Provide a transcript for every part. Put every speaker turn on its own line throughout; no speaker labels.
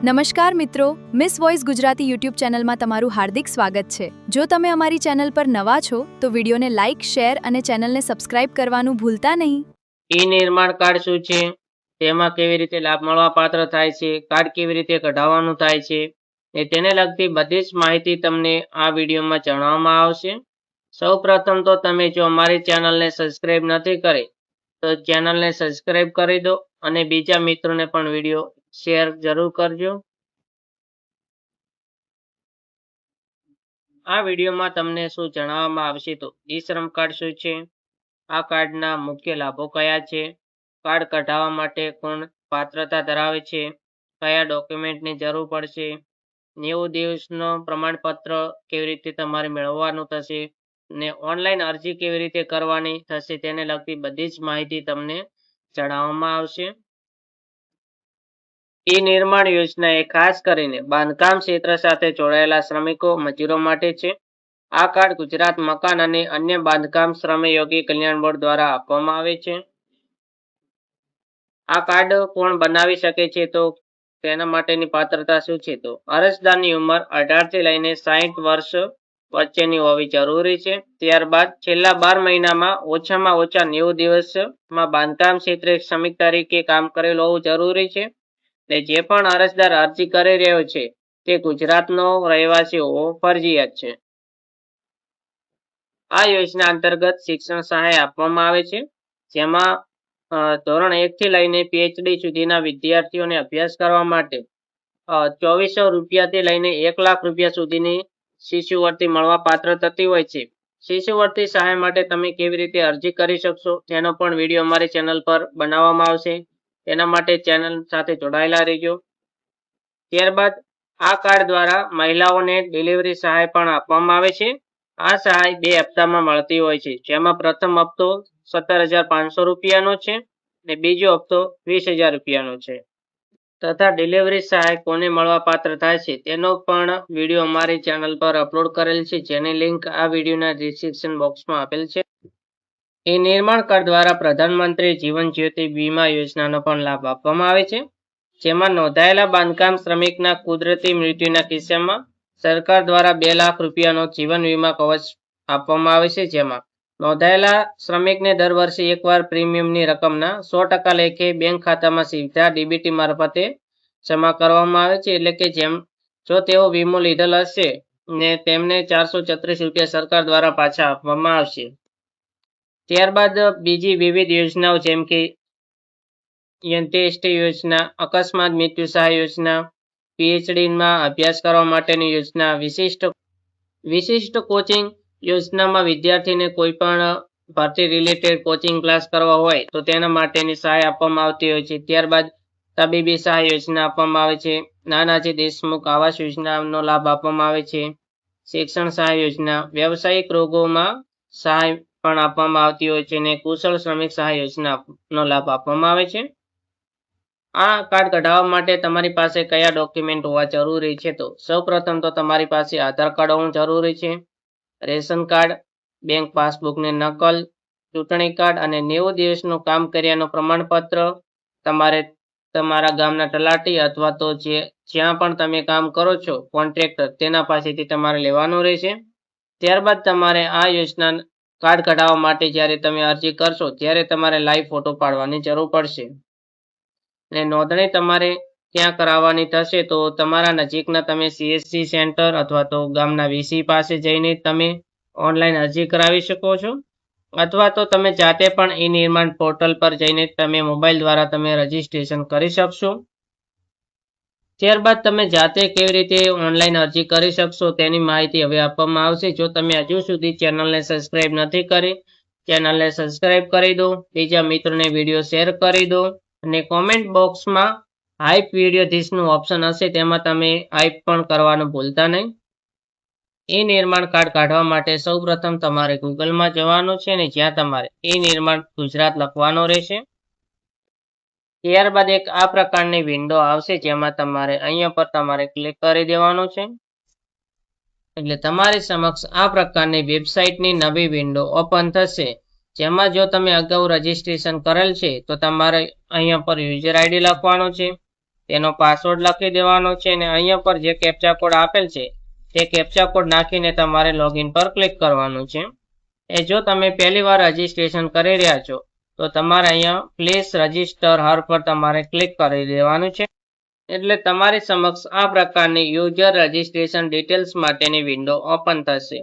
નમસ્કાર મિત્રો, miss voice Gujarati YouTube ચેનલમાં તમારું હાર્દિક સ્વાગત છે। જો તમે અમારી ચેનલ પર નવા છો તો વિડીયોને લાઇક, શેર અને ચેનલને સબસ્ક્રાઇબ કરવાનું ભૂલતા નહીં।
ઈ નિર્માણ કાર્ડ શું છે, તેમાં કેવી રીતે લાભ મળવાપાત્ર થાય છે, કાર્ડ કેવી રીતે કઢાવવાનું થાય છે ને તેને લગતી બધી જ માહિતી તમને આ વિડીયોમાં જણાવવામાં આવશે। સૌપ્રથમ તો તમે જો અમારી ચેનલને સબસ્ક્રાઇબ નથી કરી તો ચેનલને સબસ્ક્રાઇબ કરી દો અને બીજા મિત્રોને પણ વિડીયો શેર જરૂર કરજો। આ વિડીયોમાં તમને શું જણાવવામાં આવશે તો ઈ શ્રમ કાર્ડ શું છે, આ કાર્ડના મુખ્ય લાભો કયા છે, કાર્ડ કઢાવવા માટે કોણ પાત્રતા ધરાવે છે, કયા ડોક્યુમેન્ટની જરૂર પડશે, 90 દિવસનો પ્રમાણપત્ર કેવી રીતે તમારે મેળવવાનું થશે ને ઓનલાઈન અરજી કેવી રીતે કરવાની થશે તેને લગતી બધી જ માહિતી તમને જણાવવામાં આવશે। ઈ નિર્માણ યોજના એ ખાસ કરીને બાંધકામ ક્ષેત્ર સાથે જોડાયેલા શ્રમિકો મજૂરો માટે છે। આ કાર્ડ ગુજરાત મકાન અને અન્ય બાંધકામ શ્રમયોગી કલ્યાણ બોર્ડ દ્વારા આપવામાં આવે છે। આ કાર્ડ કોણ બનાવી શકે છે તો તેના માટેની પાત્રતા શું છે તો અરજદારની ઉંમર 18 થી લઈને 60 વર્ષ વચ્ચેની હોવી જરૂરી છે। ત્યારબાદ છેલ્લા 12 મહિનામાં ઓછામાં ઓછા 90 દિવસમાં બાંધકામ ક્ષેત્રે શ્રમિક તરીકે કામ કરેલ હોવું જરૂરી છે ને જે પણ અરજદાર અરજી કરી રહ્યો છે તે ગુજરાતનો રહેવાસી હોવો ફરજિયાત છે। આ યોજના અંતર્ગત શિક્ષણ સહાય આપવામાં આવે છે, જેમાં ધોરણ 1 થી લઈને PhD સુધીના વિદ્યાર્થીઓને અભ્યાસ કરવા માટે 2400 રૂપિયાથી લઈને 1 લાખ રૂપિયા સુધીની શિષ્યવૃત્તિ મળવા પાત્ર થતી હોય છે। શિષ્યવૃત્તિ સહાય માટે તમે કેવી રીતે અરજી કરી શકશો તેનો પણ વિડીયો અમારી ચેનલ પર બનાવવામાં આવશે, તેના માટે ચેનલ સાથે જોડાયેલા રહેજો। ત્યારબાદ આ કાર્ડ દ્વારા મહિલાઓને ડિલિવરી સહાય પણ આપવામાં આવે છે। આ સહાય 2 હપ્તામાં મળતી હોય છે, જેમાં પ્રથમ હપ્તો 17,500 રૂપિયાનો છે અને બીજો હપ્તો 20,000 રૂપિયાનો છે તથા ડિલિવરી સહાય કોને મળવા પાત્ર થાય છે તેનો પણ વિડીયો અમારી ચેનલ પર અપલોડ કરેલ છે, જેની લિંક આ વિડીયોના ડિસ્ક્રિપ્શન બોક્સમાં આપેલ છે। એ નિર્માણ કાર્ડ દ્વારા પ્રધાનમંત્રી જીવન જ્યોતિ વીમા યોજનાનો પણ લાભ આપવામાં આવે છે, જેમાં નોંધાયેલા બાંધકામ શ્રમિકના કુદરતી મૃત્યુના કિસ્સામાં સરકાર દ્વારા 2 લાખ રૂપિયાનો જીવન વીમા કવચ આપવામાં આવે છે, જેમાં નોંધાયેલા શ્રમિકને દર વર્ષે એકવાર પ્રીમિયમની રકમના 100% લેખે બેંક ખાતામાં સીધા ડીબીટી મારફતે જમા કરવામાં આવે છે। એટલે કે જો તેઓ વીમો લીધેલ હશે ને તેમને 436 રૂપિયા સરકાર દ્વારા પાછા આપવામાં આવશે। ત્યારબાદ બીજી વિવિધ યોજનાઓ જેમ કે અંત્યેષ્ટિ યોજના, અકસ્માત મૃત્યુ સહાય યોજના, PhDમાં અભ્યાસ કરવા માટેની યોજના, વિશિષ્ટ કોચિંગ યોજનામાં વિદ્યાર્થીને કોઈ પણ ભરતી રિલેટેડ કોચિંગ ક્લાસ કરવા હોય તો તેના માટેની સહાય આપવામાં આવતી હોય છે। ત્યારબાદ તબીબી સહાય યોજના આપવામાં આવે છે, નાનાજી દેશમુખ આવાસ યોજનાનો લાભ આપવામાં આવે છે, શિક્ષણ સહાય યોજના, વ્યવસાયિક રોગોમાં સહાય પણ આપવામાં આવતી હોય છે અને કુશળ શ્રમિક સહાય યોજનાનો લાભ આપવામાં આવે છે। આ કાર્ડ કઢાવવા માટે તમારી પાસે કયા ડોક્યુમેન્ટ હોવા જરૂરી છે તો સૌપ્રથમ તો તમારી પાસે આધાર કાર્ડ હોવું જરૂરી છે, રેશન કાર્ડ, બેંક પાસબુકની નકલ, ચૂંટણી કાર્ડ અને 90 દિવસનું કામ કર્યાનું પ્રમાણપત્ર તમારે તમારા ગામના તલાટી અથવા તો જ્યાં પણ તમે કામ કરો છો કોન્ટ્રાક્ટર તેના પાસેથી તમારે લેવાનું રહેશે। ત્યારબાદ તમારે આ યોજના કાર્ડ કઢાવવા માટે જ્યારે તમે અરજી કરશો ત્યારે તમારે લાઈવ ફોટો પાડવાની જરૂર પડશે અને નોંધણી તમારે ક્યાં કરાવવાની થશે તો તમારા નજીકના તમે CSC સેન્ટર અથવા તો ગામના VC પાસે જઈને તમે ઓનલાઈન અરજી કરાવી શકો છો અથવા તો તમે જાતે પણ ઈ નિર્માણ પોર્ટલ પર જઈને તમે મોબાઈલ દ્વારા તમે રજીસ્ટ્રેશન કરી શકશો। ત્યારબાદ તમે જાતે કેવી રીતે ઓનલાઈન અરજી કરી શકશો તેની માહિતી હવે આપવામાં આવશે। જો તમે હજુ સુધી ચેનલને સબસ્ક્રાઇબ નથી કરી, ચેનલને સબસ્ક્રાઇબ કરી દો, બીજા મિત્રોને વિડીયો શેર કરી દો અને કોમેન્ટ બોક્સમાં હાઈપ વિડીયો ધીસનું ઓપ્શન હશે તેમાં તમે હાઈપ પણ કરવાનું ભૂલતા નહીં। ઈ નિર્માણ કાર્ડ કાઢવા માટે સૌપ્રથમ તમારે ગૂગલમાં જવાનું છે ને જ્યાં તમારે ઈ નિર્માણ ગુજરાત લખવાનો રહેશે। ત્યારબાદ એક આ પ્રકારની વિન્ડો આવશે જેમાં તમારે અહીંયા પર તમારે ક્લિક કરી દેવાનું છે એટલે તમારી સમક્ષ આ પ્રકારની વેબસાઇટની નવી વિન્ડો ઓપન થશે, જેમાં જો તમે અગાઉ રજીસ્ટ્રેશન કરેલ છે તો તમારે અહીંયા પર યુઝર આઈડી લખવાનો છે, તેનો પાસવર્ડ લખી દેવાનો છે અને અહીંયા પર જે કેપ્ચા કોડ આપેલ છે તે કેપ્ચા કોડ નાખીને તમારે લોગિન પર ક્લિક કરવાનું છે. જો તમે પહેલી વાર રજીસ્ટ્રેશન કરી રહ્યા છો તો તમારે અહીંયા પ્લીઝ રજીસ્ટર હર પર તમારે ક્લિક કરી દેવાનું છે. એટલે તમારી સમક્ષ આ પ્રકારની યુઝર રજીસ્ટ્રેશન ડિટેલ્સ માટેની વિન્ડો ઓપન થશે,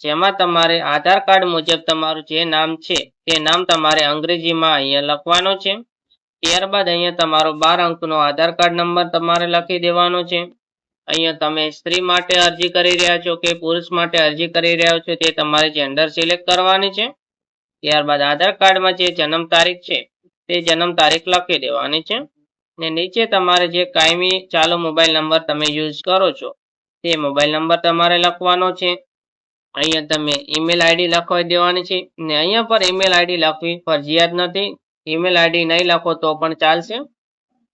જેમાં તમારે આધાર કાર્ડ મુજબ તમારું જે નામ છે તે નામ તમારે અંગ્રેજીમાં અહીંયા લખવાનું છે. ત્યારબાદ અહીંયા તમારો 12 અંકનો આધાર કાર્ડ નંબર તમારે લખી દેવાનો છે. અહીંયા તમે સ્ત્રી માટે અરજી કરી રહ્યા છો કે પુરુષ માટે અરજી કરી રહ્યા છો તે તમારે જેન્ડર સિલેક્ટ કરવાની છે. ત્યારબાદ આધાર કાર્ડમાં જે જન્મ તારીખ છે તે જન્મ તારીખ લખી દેવાની છે ને નીચે તમારે જે કાયમી ચાલુ મોબાઈલ નંબર તમે યુઝ કરો છો તે મોબાઈલ નંબર તમારે લખવાનો છે. અહીંયા તમે ઈમેલ આઈડી લખવા દેવાની છે ને અહીંયા પર ઈમેલ આઈડી લખવી ફરજિયાત નથી, ઈમેલ આઈડી નહીં લખો તો પણ ચાલશે.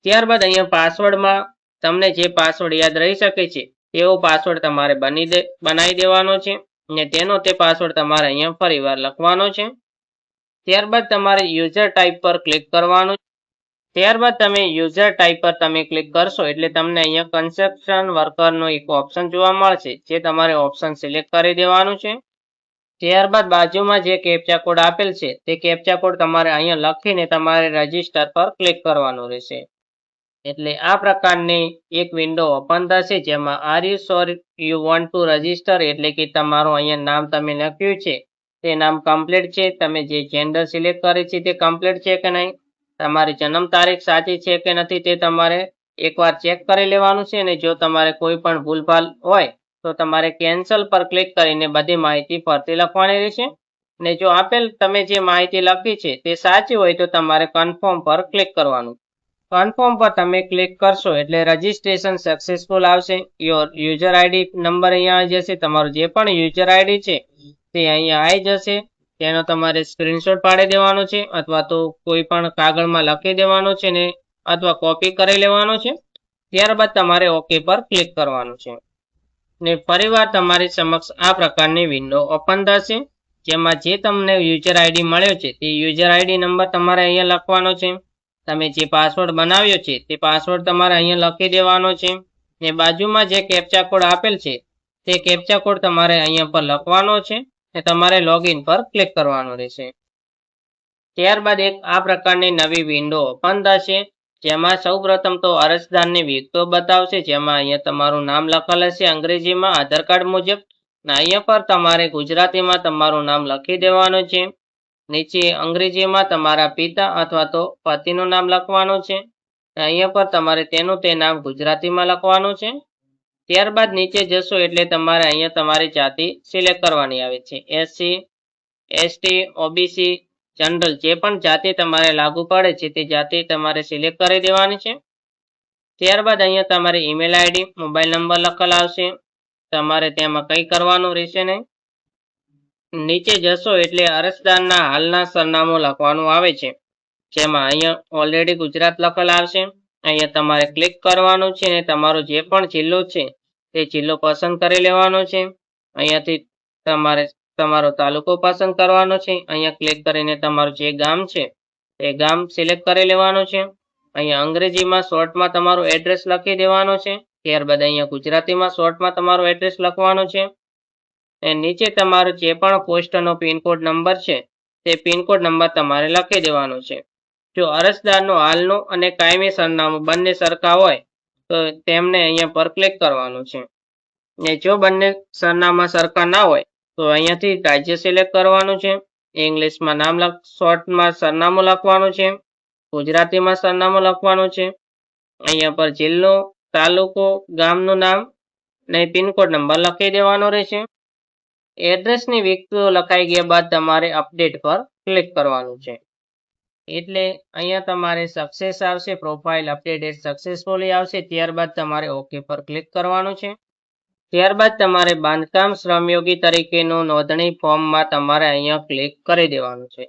ત્યારબાદ અહીંયા પાસવર્ડમાં તમને જે પાસવર્ડ યાદ રહી શકે છે તેવો પાસવર્ડ તમારે બનાવી દેવાનો છે ને તેનો તે પાસવર્ડ તમારે અહીંયા ફરીવાર લખવાનો છે. ત્યારબાદ તમારે યુઝર ટાઈપ પર ક્લિક કરવાનું. ત્યારબાદ તમે યુઝર ટાઈપ પર તમે ક્લિક કરશો એટલે તમને અહીંયા કન્સ્ટ્રક્શન વર્કરનો એક ઓપ્શન જોવા મળશે, જે તમારે ઓપ્શન સિલેક્ટ કરી દેવાનું છે. ત્યારબાદ બાજુમાં જે કેપ્ચા કોડ આપેલ છે તે કેપ્ચા કોડ તમારે અહીંયા લખીને તમારે રજીસ્ટર પર ક્લિક કરવાનું રહેશે. એટલે આ પ્રકારની એક વિન્ડો ઓપન થશે, જેમાં are you sure you want to register એટલે કે તમારું અહીંયા નામ તમે લખ્યું છે તે નામ કમ્પ્લીટ છે, તમે જે જેન્ડર સિલેક્ટ કરી છે તે કમ્પ્લીટ છે કે નહીં, તમારી જન્મ તારીખ સાચી છે કે નથી તે તમારે એકવાર ચેક કરી લેવાનું છે. અને જો તમારે કોઈ પણ ભૂલભાલ હોય તો તમારે કેન્સલ પર ક્લિક કરીને બધી માહિતી ફરતી લખવાની રહેશે. ને જો આપેલ તમે જે માહિતી લખી છે તે સાચી હોય તો તમારે કન્ફર્મ પર ક્લિક કરવાનું. કન્ફર્મ પર તમે ક્લિક કરશો એટલે રજીસ્ટ્રેશન સક્સેસફુલ આવશે. યોર યુઝર આઈડી નંબર અહીંયા આવી જશે, તમારું જે પણ યુઝર આઈડી છે તે અહીંયા આવી જશે. તેનો તમારે સ્ક્રીનશોટ પાડી દેવાનો છે અથવા તો કોઈ પણ કાગળમાં લખી દેવાનો છે ને અથવા કોપી કરી લેવાનો છે. ત્યારબાદ તમારે ઓકે પર ક્લિક કરવાનું છે ને ફરીવાર તમારી સમક્ષ આ પ્રકારની વિન્ડો ઓપન થશે, જેમાં જે તમને યુઝર આઈડી મળ્યો છે તે યુઝર આઈડી નંબર તમારે અહીંયા લખવાનો છે. તમે જે પાસવર્ડ બનાવ્યો છે તે પાસવર્ડ તમારે અહીંયા લખી દેવાનો છે ને બાજુમાં જે કેપ્ચા કોડ આપેલ છે તે કેપ્ચા કોડ તમારે અહીંયા પર લખવાનો છે ને તમારે લોગિન પર ક્લિક કરવાનું રહેશે. ત્યારબાદ એક આ પ્રકારની નવી વિન્ડો ઓપન થશે, જેમાં સૌપ્રથમ તો અરજદારની વિગતો બતાવશે, જેમાં અહીંયા તમારું નામ લખેલ હશે અંગ્રેજીમાં આધાર કાર્ડ મુજબ ને અહીંયા પર તમારે ગુજરાતીમાં તમારું નામ લખી દેવાનું છે. નીચે અંગ્રેજીમાં તમારા પિતા અથવા તો પતિનું નામ લખવાનું છે. અહીંયા પર તમારે તેનું તે નામ ગુજરાતીમાં લખવાનું છે. ત્યારબાદ નીચે જશો એટલે તમારે અહીંયા તમારી જાતિ સિલેક્ટ કરવાની આવે છે. એસસી, એસટી, ઓબીસી, જનરલ જે પણ જાતિ તમારે લાગુ પડે છે તે જાતિ તમારે સિલેક્ટ કરી દેવાની છે. ત્યારબાદ અહીંયા તમારી ઈમેલ આઈડી મોબાઈલ નંબર લખેલ આવશે, તમારે તેમાં કંઈ કરવાનું રહેશે નહીં. નીચે જશો એટલે અરજદારના હાલના સરનામું લખવાનું આવે છે, જેમાં અહીંયા ઓલરેડી ગુજરાત લખેલ આવશે. અહીંયા તમારે ક્લિક કરવાનું છે અને તમારો જે પણ જિલ્લો છે તે જિલ્લો પસંદ કરી લેવાનો છે. અહીંયાથી તમારે તમારો તાલુકો પસંદ કરવાનો છે. અહીંયા ક્લિક કરીને તમારું જે ગામ છે તે ગામ સિલેક્ટ કરી લેવાનું છે. અહીંયા અંગ્રેજીમાં શોર્ટમાં તમારું એડ્રેસ લખી દેવાનું છે. ત્યારબાદ અહીંયા ગુજરાતીમાં શોર્ટમાં તમારું એડ્રેસ લખવાનું છે. અને નીચે તમારો જે પણ પોસ્ટનો પિનકોડ નંબર છે તે પિનકોડ નંબર તમારે લખી દેવાનો છે. જો અરજદારનું હાલનું અને કાયમી સરનામું બંને સરખા હોય તો તેમને અહીંયા પર ક્લિક કરવાનું છે. ને જો બંને સરનામા સરખા ના હોય તો અહીંયાથી રાજ્ય સિલેક્ટ કરવાનું છે. ઇંગ્લિશમાં નામ શોર્ટમાં સરનામું લખવાનું છે, ગુજરાતીમાં સરનામું લખવાનું છે. અહીંયા પર જિલ્લો, તાલુકો, ગામનું નામ ને પિનકોડ નંબર લખી દેવાનો રહેશે. એડ્રેસની વિગતો લખાઈ ગયા બાદ તમારે અપડેટ પર ક્લિક કરવાનું છે. એટલે અહીંયા તમારે સક્સેસ આવશે, પ્રોફાઇલ અપડેટેડ સક્સેસફુલી આવશે. ત્યારબાદ તમારે ઓકે પર ક્લિક કરવાનું છે. ત્યારબાદ તમારે બાંધકામ શ્રમયોગી તરીકેનું નોંધણી ફોર્મમાં તમારે અહીંયા ક્લિક કરી દેવાનું છે.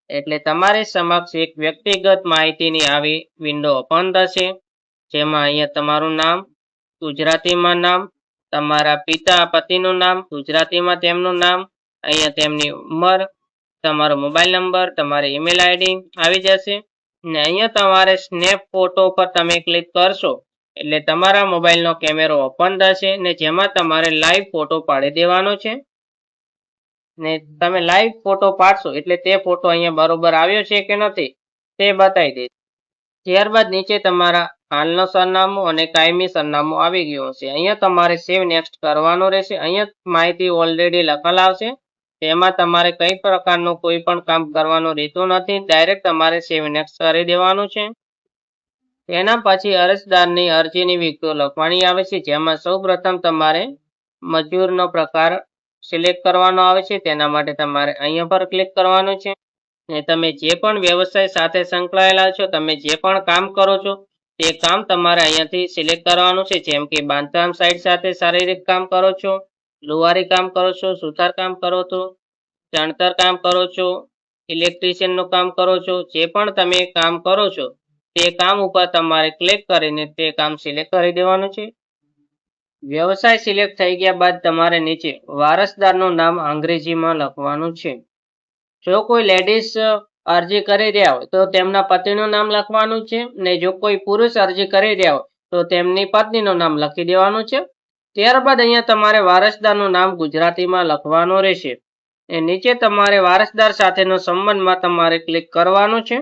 એટલે તમારી સમક્ષ એક વ્યક્તિગત માહિતીની આવી વિન્ડો ઓપન થશે, જેમાં અહીંયા તમારું નામ ગુજરાતીમાં નામ, તમારા પિતા પતિનું નામ ગુજરાતીમાં તેમનું નામ, અહીંયા તેમની ઉંમર, તમારો મોબાઈલ નંબર, તમારી ઈમેલ આઈડી આવી જશે. ને અહીંયા તમારે સ્નેપ ફોટો પર તમે ક્લિક કરશો એટલે તમારા મોબાઈલનો કેમેરો ઓપન થશે ને જેમાં તમારે લાઈવ ફોટો પાડી દેવાનો છે ને તમે લાઈવ ફોટો પાડશો એટલે તે ફોટો અહીંયા બરોબર આવ્યો છે કે નથી તે બતાવી દે. ત્યારબાદ નીચે તમારા હાલનું સરનામું અને કાયમી સરનામું આવી ગયું હશે. અહીંયા તમારે સેવ નેક્સ્ટ કરવાનું રહેશે. અહીંયા માહિતી ઓલરેડી લખેલ આવશે. તેમાં તમારે કઈ પ્રકારનું કોઈ પણ કામ કરવાનું રહેતું નથી. ડાયરેક્ટ તમારે સેવ નેક્સ્ટ કરી દેવાનું છે. તેના પછી અરજદારની અરજીની વિગતો લખવાની આવે છે, જેમાં સૌપ્રથમ તમારે મજૂરનો પ્રકાર સિલેક્ટ કરવાનો આવે છે. તેના માટે તમારે અહીંયા પર ક્લિક કરવાનું છે ને તમે જે પણ વ્યવસાય સાથે સંકળાયેલા છો, તમે જે પણ કામ કરો છો તે કામ તમારે અહીંયાથી સિલેક્ટ કરવાનું છે. જેમ કે બાંધકામ સાઇટ સાથે શારીરિક કામ કરો છો, લુહારી કામ કરો છો, સુથાર કામ કરો છો, ચણતર કામ કરો છો, ઇલેક્ટ્રિશિયનનું કામ કરો છો, જે પણ તમે કામ કરો છો તે કામ ઉપર તમારે ક્લિક કરીને તે કામ સિલેક્ટ કરી દેવાનું છે. વ્યવસાય સિલેક્ટ થઈ ગયા બાદ તમારે નીચે વારસદારનું નામ અંગ્રેજીમાં લખવાનું છે. જો કોઈ લેડીઝ અરજી કરી રહ્યા હોય તો તેમના પતિનું નામ લખવાનું છે ને જો કોઈ પુરુષ અરજી કરી રહ્યા હોય તો તેમની પત્નીનું નામ લખી દેવાનું છે. ત્યારબાદ અહીંયા તમારે વારસદારનું નામ ગુજરાતીમાં લખવાનું રહેશે. એ નીચે તમારે વારસદાર સાથેનો સંબંધમાં તમારે ક્લિક કરવાનું છે.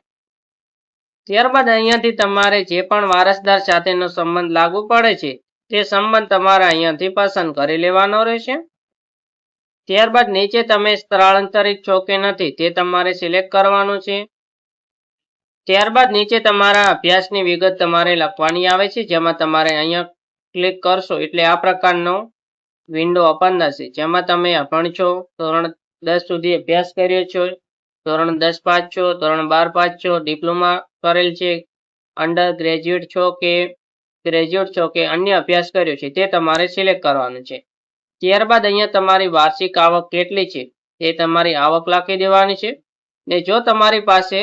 ત્યારબાદ અહીંયાથી તમારે જે પણ વારસદાર સાથેનો સંબંધ લાગુ પડે છે તે સંબંધ તમારે અહીંયાથી પસંદ કરી લેવાનો રહેશે. ત્યારબાદ નીચે તમે સ્થળાંતરિત છો કે નથી તે તમારે સિલેક્ટ કરવાનું છે. ત્યારબાદ નીચે તમારા અભ્યાસની વિગત તમારે લખવાની આવે છે, જેમાં તમારે અહીંયા ક્લિક કરશો એટલે આ પ્રકારનો વિન્ડો ઓપન થશે, જેમાં તમે અભણ છો, ધોરણ 10 સુધી અભ્યાસ કર્યો છો, ધોરણ 10 પાસ છો, ધોરણ 12 પાસ છો, ડિપ્લોમા કરેલ છે, અંડર ગ્રેજ્યુએટ છો કે ગ્રેજ્યુએટ છો કે અન્ય અભ્યાસ કર્યો છે તે તમારે સિલેક્ટ કરવાનું છે. ત્યારબાદ અહીંયા તમારી વાર્ષિક આવક કેટલી છે તે તમારી આવક લખી દેવાની છે ને જો તમારી પાસે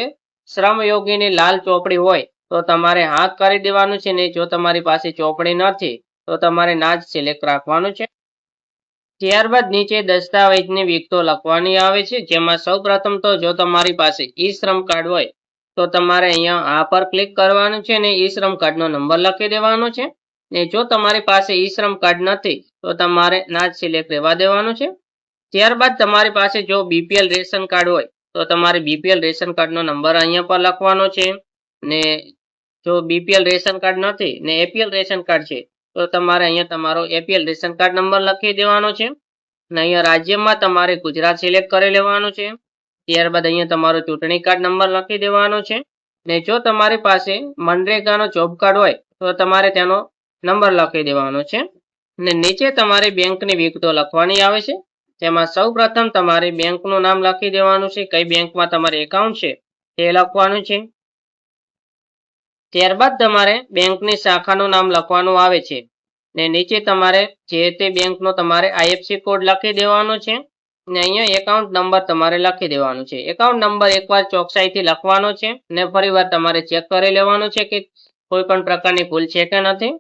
શ્રમયોગીની લાલ ચોપડી હોય તો તમારે હા કરી દેવાનું છે ને જો તમારી પાસે ચોપડી નથી તો તમારે ના જ સિલેક્ટ રાખવાનું છે. ત્યારબાદ નીચે દસ્તાવેજની વિગતો લખવાની આવે છે, જેમાં સૌપ્રથમ તો જો તમારી પાસે ઈ શ્રમ કાર્ડ હોય તો તમારે અહીંયા આ પર ક્લિક કરવાનું છે ને ઈ શ્રમ કાર્ડનો નંબર લખી દેવાનો છે ને જો તમારી પાસે ઈ શ્રમ કાર્ડ નથી તો તમારે ના જ સિલેક્ટ રહેવા દેવાનું છે. ત્યારબાદ તમારી પાસે જો બીપીએલ રેશન કાર્ડ હોય તો તમારે બીપીએલ રેશન કાર્ડનો નંબર અહીંયા પર લખવાનો છે ને જો બીપીએલ રેશન કાર્ડ નથી ને એપીએલ રેશન કાર્ડ છે તો તમારે અહીંયા તમારો એપીએલ રેશન કાર્ડ નંબર લખી દેવાનો છે ને અહીંયા રાજ્યમાં તમારે ગુજરાત સિલેક્ટ કરી લેવાનું છે. ત્યારબાદ અહીંયા તમારો ચૂંટણી કાર્ડ નંબર લખી દેવાનો છે ને જો તમારી પાસે મનરેગાનો જોબ કાર્ડ હોય તો તમારે તેનો નંબર લખી દેવાનો છે ને નીચે તમારે બેંકની વિગતો લખવાની આવે છે, જેમાં સૌપ્રથમ તમારે બેંકનું નામ લખી દેવાનું છે, કઈ બેંકમાં તમારે એકાઉન્ટ છે તે લખવાનું છે. ત્યારબાદ તમારે બેંકની શાખાનું નામ લખવાનું આવે છે ને નીચે તમારે જે તે બેંકનો તમારે આઈએફસી કોડ લખી દેવાનો છે ને અહીંયા એકાઉન્ટ નંબર તમારે લખી દેવાનો છે. એકાઉન્ટ નંબર એકવાર ચોકસાઈથી લખવાનો છે ને ફરીવાર તમારે ચેક કરી લેવાનું છે કે કોઈ પણ પ્રકારની ભૂલ છે કે નથી.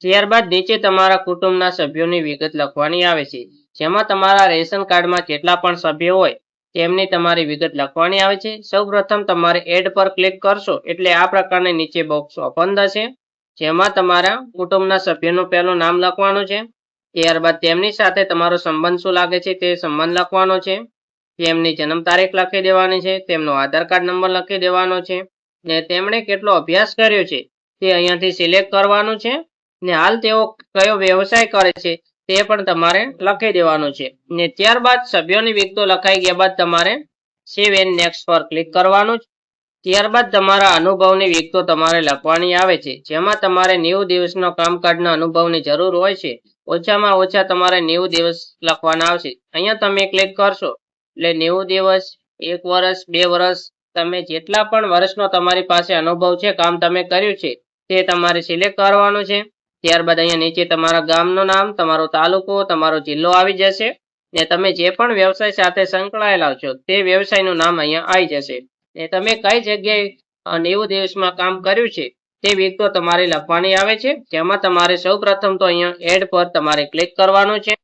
ત્યારબાદ નીચે તમારા કુટુંબના સભ્યોની વિગત લખવાની આવે છે, જેમાં તમારા રેશન કાર્ડમાં જેટલા પણ સભ્યો હોય તેમની તમારી વિગત લખવાની આવે છે. સૌપ્રથમ તમારે એડ પર ક્લિક કરશો એટલે આ પ્રકારની નીચે બોક્સ ઓપન થશે, જેમાં તમારા કુટુંબના સભ્યનું પહેલું નામ લખવાનું છે. ત્યારબાદ તેમની સાથે તમારો સંબંધ શું લાગે છે તે સંબંધ લખવાનો છે, તેમની જન્મ તારીખ લખી દેવાની છે, તેમનો આધાર કાર્ડ નંબર લખી દેવાનો છે ને તેમણે કેટલો અભ્યાસ કર્યો છે તે અહીંયાથી સિલેક્ટ કરવાનું છે ને હાલ તેઓ કયો વ્યવસાય કરે છે તે પણ તમારે લખી દેવાનું છે ને ત્યારબાદ સભ્યોની વિગતો લખાઈ ગયા બાદ તમારે સેવ એન્ડ નેક્સ્ટ પર ક્લિક કરવાનું છે. ત્યારબાદ તમારા અનુભવની વિગતો તમારે લખવાની આવે છે, જેમાં તમારે 90 દિવસનો કામકાજના અનુભવની જરૂર હોય છે. ઓછામાં ઓછા તમારે 90 દિવસ લખવાના આવશે. અહીંયા તમે ક્લિક કરશો એટલે 90 દિવસ, 1 વર્ષ, 2 વર્ષ, તમે જેટલા પણ વર્ષનો તમારી પાસે અનુભવ છે, કામ તમે કર્યું છે તે તમારે સિલેક્ટ કરવાનું છે. ત્યારબાદ અહીંયા નીચે તમારા ગામનું નામ, તમારો તાલુકો, તમારો જિલ્લો આવી જશે ને તમે જે પણ વ્યવસાય સાથે સંકળાયેલા છો તે વ્યવસાયનું નામ અહીંયા આવી જશે ને તમે કઈ જગ્યાએ 90 દિવસમાં કામ કર્યું છે તે વિગતો તમારે લખવાની આવે છે, જેમાં તમારે સૌપ્રથમ તો અહીંયા એડ પર તમારે ક્લિક કરવાનું છે.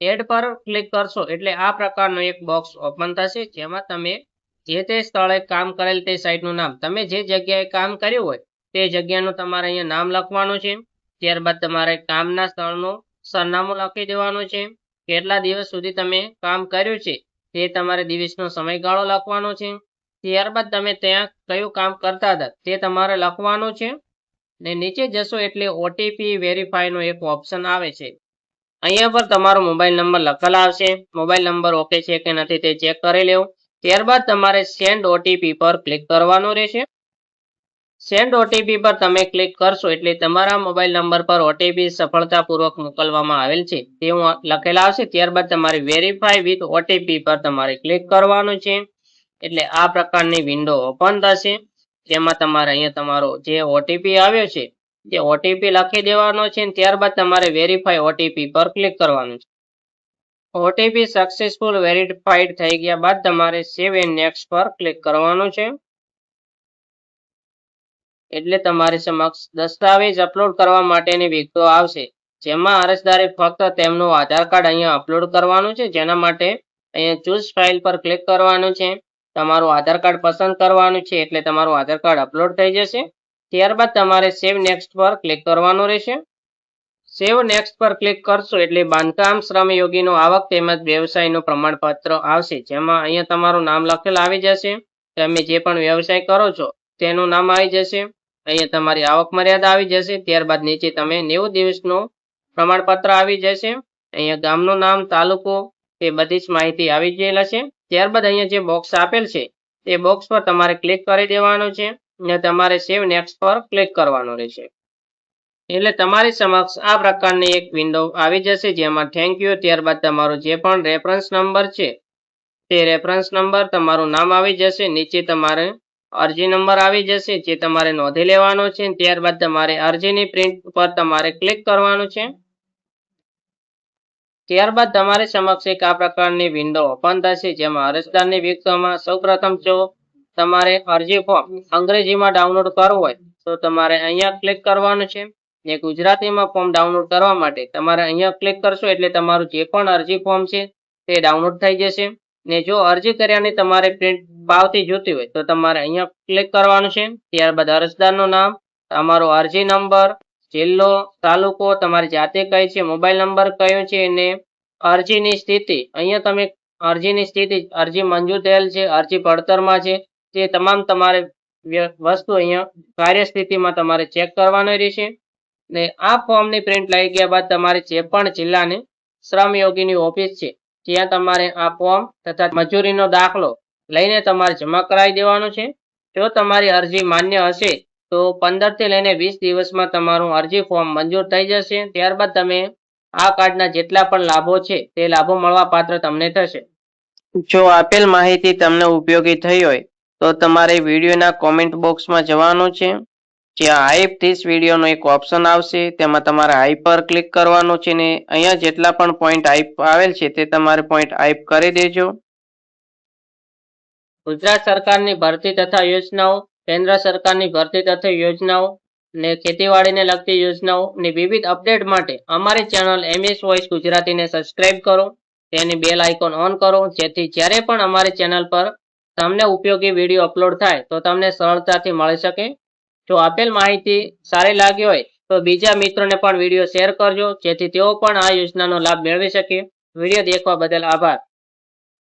એડ પર ક્લિક કરશો એટલે આ પ્રકારનો એક બોક્સ ઓપન થશે, જેમાં તમે જે તે સ્થળે કામ કરેલ તે સાઇટનું નામ. તમે જે જગ્યાએ કામ કર્યું હોય તે જગ્યાનું તમારે અહીંયા નામ લખવાનું છે. ત્યારબાદ તમારે કામના સ્થળનું સરનામું લખી દેવાનું છે. કેટલા દિવસ સુધી તમે કામ કર્યું છે તે તમારે દિવસનો સમયગાળો લખવાનો છે. ત્યારબાદ તમે ત્યાં કયું કામ કરતા હતા તે તમારે લખવાનું છે. ને નીચે જશો એટલે ઓટીપી વેરીફાઈનો એક ઓપ્શન આવે છે. અહીંયા પર તમારો મોબાઈલ નંબર લખેલ આવશે. મોબાઈલ નંબર ઓકે છે કે નથી તે ચેક કરી લેવું. ત્યારબાદ તમારે સેન્ડ ઓટીપી પર ક્લિક કરવાનું રહેશે. સેન્ડ ઓટીપી પર તમે ક્લિક કરશો એટલે તમારા મોબાઈલ નંબર પર ઓટીપી સફળતાપૂર્વક મોકલવામાં આવેલ છે તેવું લખેલા આવશે. ત્યારબાદ તમારે વેરીફાઈ વિથ ઓટીપી પર તમારે ક્લિક કરવાનું છે. એટલે આ પ્રકારની વિન્ડો ઓપન થશે. જેમાં તમારે અહીંયા તમારો જે ઓટીપી આવ્યો છે તે ઓટીપી લખી દેવાનો છે. ત્યારબાદ તમારે વેરીફાઈ ઓટીપી પર ક્લિક કરવાનું છે. ઓટીપી સક્સેસફુલ વેરીફાઈડ થઈ ગયા બાદ તમારે સેવ એન્ડ નેક્સ્ટ પર ક્લિક કરવાનું છે. એટલે તમારી સમક્ષ દસ્તાવેજ અપલોડ કરવા માટેની વિગતો આવશે. જેમાં અરજદારે ફક્ત તેમનું આધાર કાર્ડ અહીંયા અપલોડ કરવાનું છે. જેના માટે અહીંયા ચૂઝ ફાઇલ પર ક્લિક કરવાનું છે. તમારું આધાર કાર્ડ પસંદ કરવાનું છે એટલે તમારું આધાર કાર્ડ અપલોડ થઈ જશે. ત્યારબાદ તમારે સેવ નેક્સ્ટ પર ક્લિક કરવાનું રહેશે. સેવ નેક્સ્ટ પર ક્લિક કરશો એટલે બાંધકામ શ્રમયોગીનો આવક તેમજ વ્યવસાયનું પ્રમાણપત્ર આવશે. જેમાં અહીંયા તમારું નામ લખેલ આવી જશે. તમે જે પણ વ્યવસાય કરો છો તેનું નામ આવી જશે. અહીંયા તમારી આવક મર્યાદા આવી જશે. ત્યારબાદ નીચે તમે 90 દિવસનું પ્રમાણપત્ર આવી જશે. અહીંયા ગામનું નામ, તાલુકો, તે બધી જ માહિતી આવી ગયેલા છે. ત્યારબાદ અહીંયા જે બોક્સ આપેલ છે તે બોક્સ પર તમારે ક્લિક કરી દેવાનું છે અને તમારે સેવ નેક્સ્ટ પર ક્લિક કરવાનું રહેશે. એટલે તમારી સમક્ષ આ પ્રકારની એક વિન્ડો આવી જશે. જેમાં થેન્ક યુ, ત્યારબાદ તમારો જે પણ રેફરન્સ નંબર છે તે રેફરન્સ નંબર, તમારું નામ આવી જશે. નીચે તમારે અરજી નંબર આવી જશે જે તમારે નોંધી લેવાનો છે. ત્યારબાદ તમારે અરજીની પ્રિન્ટ પર તમારે ક્લિક કરવાનું છે. ત્યારબાદ તમારી સમક્ષ એક આ પ્રકારની વિન્ડો ઓપન થશે. જેમાં અરજદારની વિગતોમાં સૌપ્રથમ જો તમારે અરજી ફોર્મ અંગ્રેજીમાં ડાઉનલોડ કરવું હોય તો તમારે અહીંયા ક્લિક કરવાનું છે. ને ગુજરાતીમાં ફોર્મ ડાઉનલોડ કરવા માટે તમારે અહીંયા ક્લિક કરશો એટલે તમારું જે પણ અરજી ફોર્મ છે તે ડાઉનલોડ થઈ જશે. ને જો અરજી કર્યાની તમારે પ્રિન્ટ પાવતી જોતી હોય તો તમારે અહીંયા ક્લિક કરવાનું છે. ત્યારબાદ અરજદારનું નામ, તમારો અરજી નંબર, જિલ્લો, તાલુકો, તમારી જાતિ કઈ છે, મોબાઈલ નંબર કયો છે અને અરજીની સ્થિતિ. અહીંયા તમે અરજીની સ્થિતિ, અરજી મંજૂર થયેલ છે, અરજી પડતરમાં છે, તે તમામ તમારે વસ્તુ અહીંયા કાર્યસ્થિતિમાં તમારે ચેક કરવાની રહેશે. ને આ ફોર્મની પ્રિન્ટ લઈ ગયા બાદ તમારે જે પણ જિલ્લાની શ્રમયોગીની ઓફિસ છે ત્યાં તમારે આ ફોર્મ તથા મજૂરીનો દાખલો લઈને તમારે જમા કરાવી દેવાનું છે. જો તમારી અરજી માન્ય હશે તો 15 થી લઈને 20 દિવસમાં તમારું અરજી ફોર્મ મંજૂર થઈ જશે. ત્યારબાદ તમે આ કાર્ડના જેટલા પણ લાભો છે તે લાભો મળવા પાત્ર તમને થશે. જો આપેલ માહિતી તમને ઉપયોગી થઈ હોય તો તમારે વિડીયોના કોમેન્ટ બોક્સમાં જવાનું છે. જ્યાં હાઈપ ધીસ વિડીયોનો એક ઓપ્શન આવશે તેમાં તમારે હાઈપ પર ક્લિક કરવાનું છે ને અહીંયા જેટલા પણ પોઈન્ટ હાઈપ આવેલ છે તે તમારે પોઈન્ટ હાઈપ કરી દેજો. ગુજરાત સરકારની ભરતી તથા યોજનાઓ, કેન્દ્ર સરકારની ભરતી તથા યોજનાઓ ને ખેતીવાડીને લગતી યોજનાઓ ને વિવિધ અપડેટ માટે અમારી ચેનલ MS વોઇસ ગુજરાતીને સબસ્ક્રાઇબ કરો. તેની બેલ આઇકોન ઓન કરો જેથી જ્યારે પણ અમારી ચેનલ પર તમને ઉપયોગી વિડીયો અપલોડ થાય તો તમને સરળતાથી મળી શકે. જો આપેલ માહિતી સારી લાગી હોય તો બીજા મિત્રોને પણ વિડીયો શેર કરજો જેથી તેઓ પણ આ યોજનાનો લાભ મેળવી શકે. વિડીયો દેખવા બદલ આભાર.